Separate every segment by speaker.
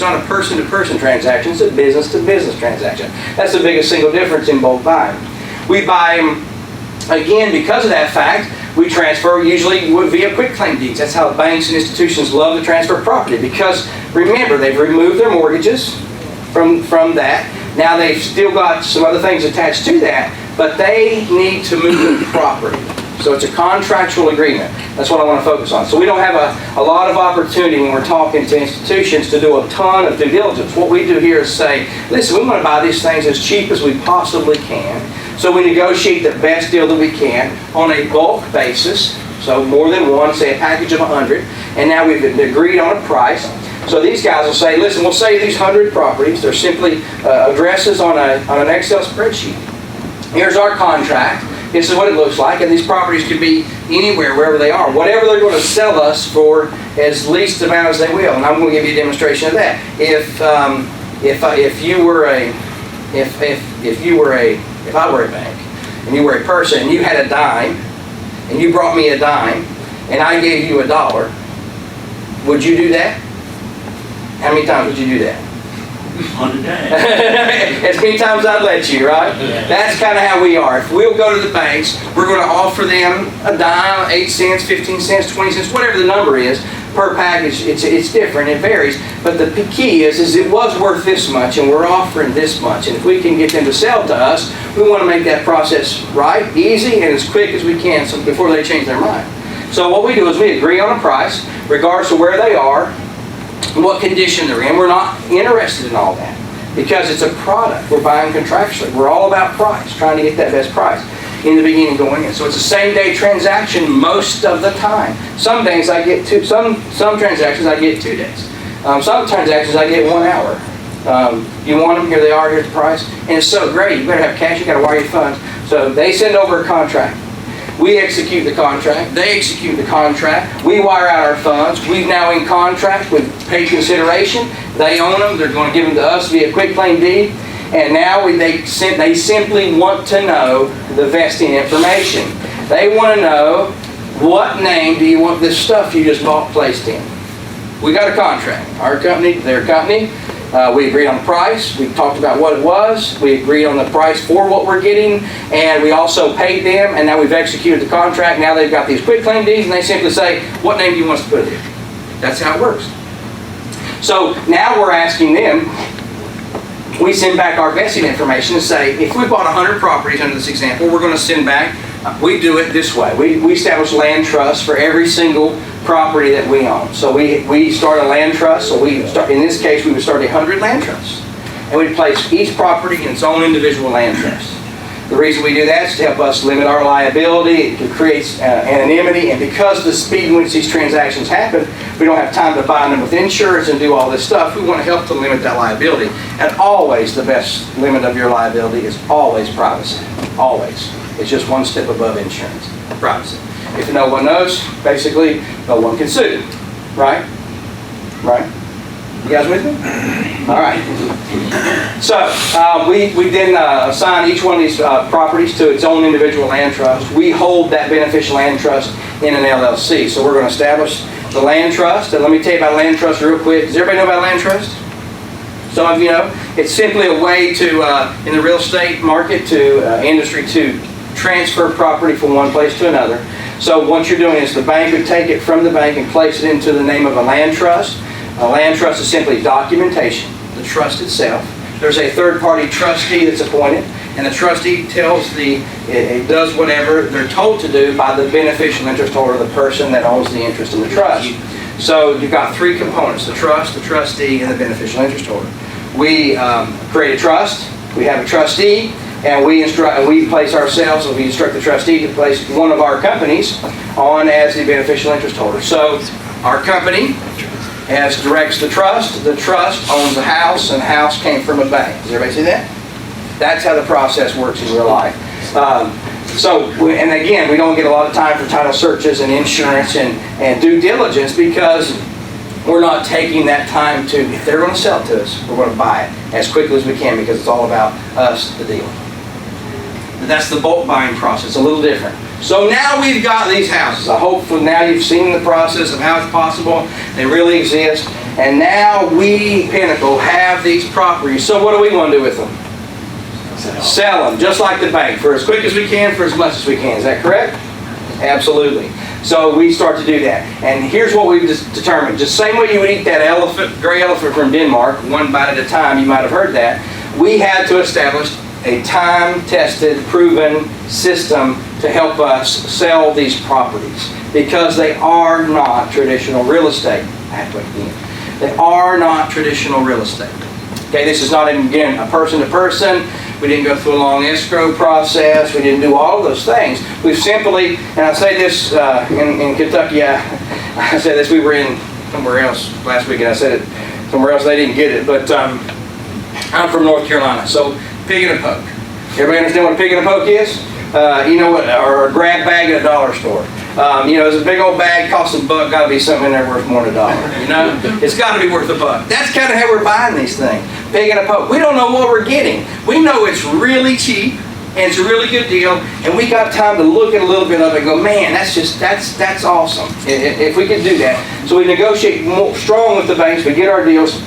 Speaker 1: not a person-to-person transaction, it's a business-to-business transaction. That's the biggest single difference in bulk buying. We buy them, again, because of that fact, we transfer usually via quitclaim deeds. That's how banks and institutions love to transfer property, because remember, they've removed their mortgages from that. Now they've still got some other things attached to that, but they need to move the property. So it's a contractual agreement. That's what I want to focus on. So we don't have a lot of opportunity when we're talking to institutions to do a ton of due diligence. What we do here is say, listen, we want to buy these things as cheap as we possibly can. So we negotiate the best deal that we can on a bulk basis. So more than one, say a package of 100. And now we've agreed on a price. So these guys will say, listen, we'll say these 100 properties. They're simply addresses on an Excel spreadsheet. Here's our contract. This is what it looks like, and these properties could be anywhere, wherever they are. Whatever they're going to sell us for as least amount as they will, and I'm going to give you a demonstration of that. If I were a bank, and you were a person, and you had a dime, and you brought me a dime, and I gave you $1, would you do that? How many times would you do that?
Speaker 2: 100 times.
Speaker 1: As many times I'd let you, right?
Speaker 2: Yeah.
Speaker 1: That's kind of how we are. If we'll go to the banks, we're going to offer them a dime, 8 cents, 15 cents, 20 cents, whatever the number is per package. It's different, it varies. But the key is it was worth this much, and we're offering this much. And if we can get them to sell to us, we want to make that process right, easy, and as quick as we can, so before they change their mind. So what we do is we agree on a price, regardless of where they are, what condition they're in. We're not interested in all that because it's a product. We're buying contractually. We're all about price, trying to get that best price in the beginning going in. So it's a same-day transaction most of the time. Some days I get some transactions I get 2 days. Some transactions I get 1 hour. You want them? Here they are. Here's the price. And it's so great. You better have cash. You got to wire your funds. So they send over a contract. We execute the contract. They execute the contract. We wire out our funds. We're now in contract with paid consideration. They own them. They're going to give them to us via quitclaim deed. And now they simply want to know the vesting information. They want to know, what name do you want this stuff you just bought placed in? We got a contract. Our company, their company. We agreed on the price. We talked about what it was. We agreed on the price for what we're getting. And we also paid them. And now we've executed the contract. Now they've got these quitclaim deeds. And they simply say, what name do you want us to put it in? That's how it works. So now we're asking them, we send back our vesting information and say, if we bought 100 properties under this example, we're going to send back, we do it this way. We establish land trusts for every single property that we own. So we start a land trust. So in this case, we would start 100 land trusts. And we'd place each property in its own individual land trust. The reason we do that is to help us limit our liability. It creates anonymity. And because of the speed in which these transactions happen, we don't have time to bind them with insurance and do all this stuff. We want to help to limit that liability. And always the best limit of your liability is always privacy. Always. It's just one step above insurance. Privacy. If no one knows, basically, no one can sue. Right? Right? You guys with me? All right. So we then assign each one of these properties to its own individual land trust. We hold that beneficial land trust in an LLC. So we're going to establish the land trust. And let me tell you about land trust real quick. Does everybody know about land trust? Some of you know. It's simply a way to, in the real estate market, to industry, to transfer property from one place to another. So what you're doing is the bank would take it from the bank and place it into the name of a land trust. A land trust is simply documentation, the trust itself. There's a third-party trustee that's appointed, and the trustee tells it does whatever they're told to do by the beneficial interest holder, the person that owns the interest in the trust. So you've got 3 components: the trust, the trustee, and the beneficial interest holder. We create a trust. We have a trustee, and we place ourselves, and we instruct the trustee to place one of our companies on as the beneficial interest holder. So our company directs the trust owns the house, and the house came from a bank. Does everybody see that? That's how the process works in real life. And again, we don't get a lot of time for title searches and insurance and due diligence because we're not taking that time to, if they're going to sell it to us, we're going to buy it as quickly as we can because it's all about us, the deal. That's the bulk buying process, a little different. So now we've got these houses. I hope now you've seen the process of how it's possible. They really exist. And now we, Pinnacle, have these properties. So what do we want to do with them? Sell them, just like the bank, for as quick as we can, for as much as we can. Is that correct? Absolutely. So we start to do that. And here's what we've just determined. Just same way you would eat that elephant, gray elephant from Denmark, one bite at a time, you might have heard that. We had to establish a time-tested, proven system to help us sell these properties because they are not traditional real estate. They are not traditional real estate. Okay, this is not, again, a person-to-person. We didn't go through a long escrow process. We didn't do all of those things. We've simply, and I say this in Kentucky, I said this, we were in somewhere else last week, and I said it somewhere else, they didn't get it, but I'm from North Carolina, so pig and a poke. Everybody understand what a pig and a poke is? You know what, or a grab bag at a dollar store. You know, it's a big old bag, costs $1, got to be something in there worth more than $1. You know, it's got to be worth $1. That's kind of how we're buying these things. Pig and a poke. We don't know what we're getting. We know it's really cheap and it's a really good deal, and we got time to look at a little bit of it and go, man, that's awesome. If we could do that, so we negotiate more strong with the banks. We get our deals.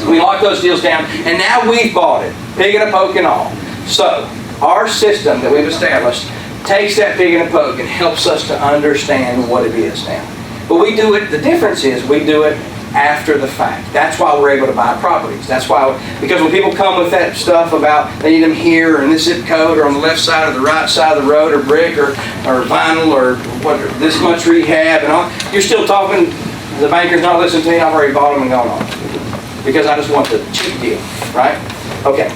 Speaker 1: We lock those deals down, and now we've bought it, pig and a poke and all. So our system that we've established takes that pig and a poke and helps us to understand what it is now. But we do it, the difference is we do it after the fact. That's why we're able to buy properties. That's why, because when people come with that stuff about they need them here or in this zip code or on the left side or the right side of the road or brick or vinyl or what, this much rehab and all, you're still talking, the banker's not listening to me, I've already bought them and gone on. Because I just want the cheap deal, right? Okay.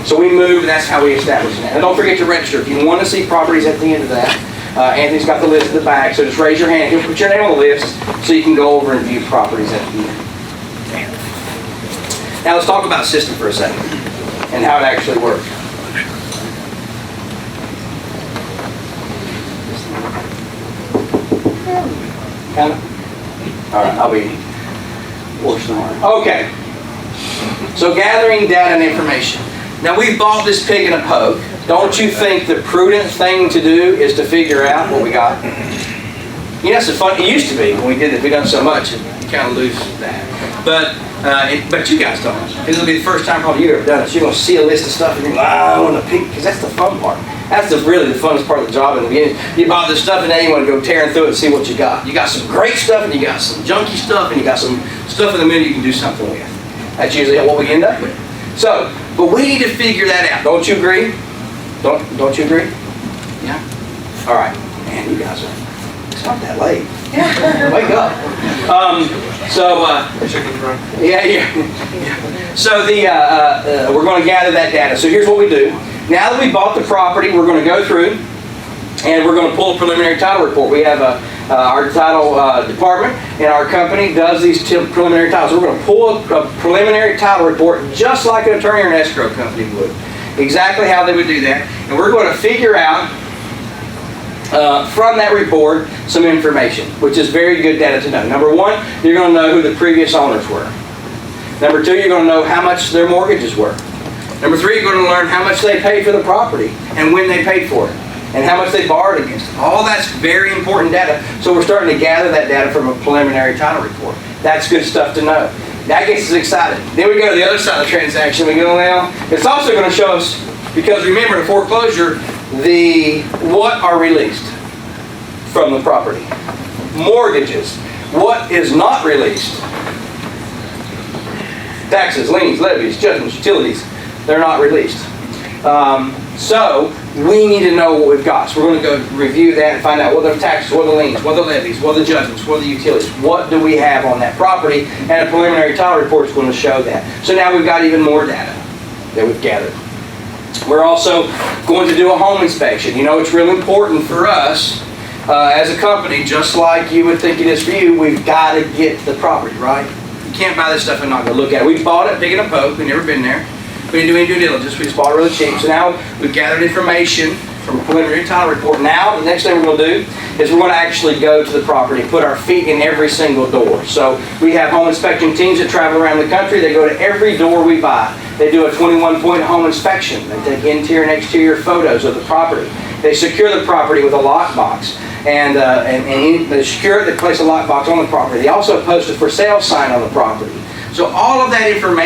Speaker 1: So we move, and that's how we establish that. And don't forget to register. If you want to see properties at the end of that, Anthony's got the list at the back, so just raise your hand. He'll put your name on the list so you can go over and view properties at the end. Now let's talk about system for a second and how it actually works. Kind of? All right, I'll be more smart. Okay. So gathering data and information. Now we've bought this pig and a poke. Don't you think the prudent thing to do is to figure out what we got? You know, it's fun. It used to be when we did it. We've done so much, you kind of lose that. But you guys don't. It'll be the first time probably you've ever done it. So you're going to see a list of stuff and you're like, I want to pick, because that's the fun part. That's really the funnest part of the job in the beginning. You bought this stuff and now you want to go tearing through it and see what you got. You got some great stuff and you got some junky stuff and you got some stuff in the middle you can do something with. That's usually what we end up with. So, but we need to figure that out. Don't you agree? Don't you agree? Yeah? All right. Man, you guys are, it's not that late. Wake up. Yeah. So we're going to gather that data. So here's what we do. Now that we bought the property, we're going to go through and we're going to pull a preliminary title report. We have our title department and our company does these preliminary titles. We're going to pull a preliminary title report just like an attorney or an escrow company would. Exactly how they would do that. And we're going to figure out from that report some information, which is very good data to know. Number one, you're going to know who the previous owners were. Number two, you're going to know how much their mortgages were. Number three, you're going to learn how much they paid for the property and when they paid for it and how much they borrowed against it. All that's very important data. So we're starting to gather that data from a preliminary title report. That's good stuff to know. That gets us excited. Then we go to the other side of the transaction. We go, well, it's also going to show us, because remember, in foreclosure, what are released from the property. Mortgages. What is not released? Taxes, liens, levies, judgments, utilities. They're not released. So we need to know what we've got. So we're going to go review that and find out what the taxes, what the liens, what the levies, what the judgments, what the utilities. What do we have on that property? And a preliminary title report is going to show that. So now we've got even more data that we've gathered. We're also going to do a home inspection. You know, it's real important for us as a company, just like you would think it is for you, we've got to get the property, right? You can't buy this stuff and not go look at it. We bought it, pig and a poke. We've never been there. We didn't do any due diligence. We just bought it really cheap. So now we've gathered information from a preliminary title report. Now, the next thing we're going to do is we're going to actually go to the property, put our feet in every single door. So we have home inspection teams that travel around the country. They go to every door we buy. They do a 21-point home inspection. They take interior and exterior photos of the property. They secure the property with a lockbox. they secure it, they place a lockbox on the property. They also post a for sale sign on the property. So all of that information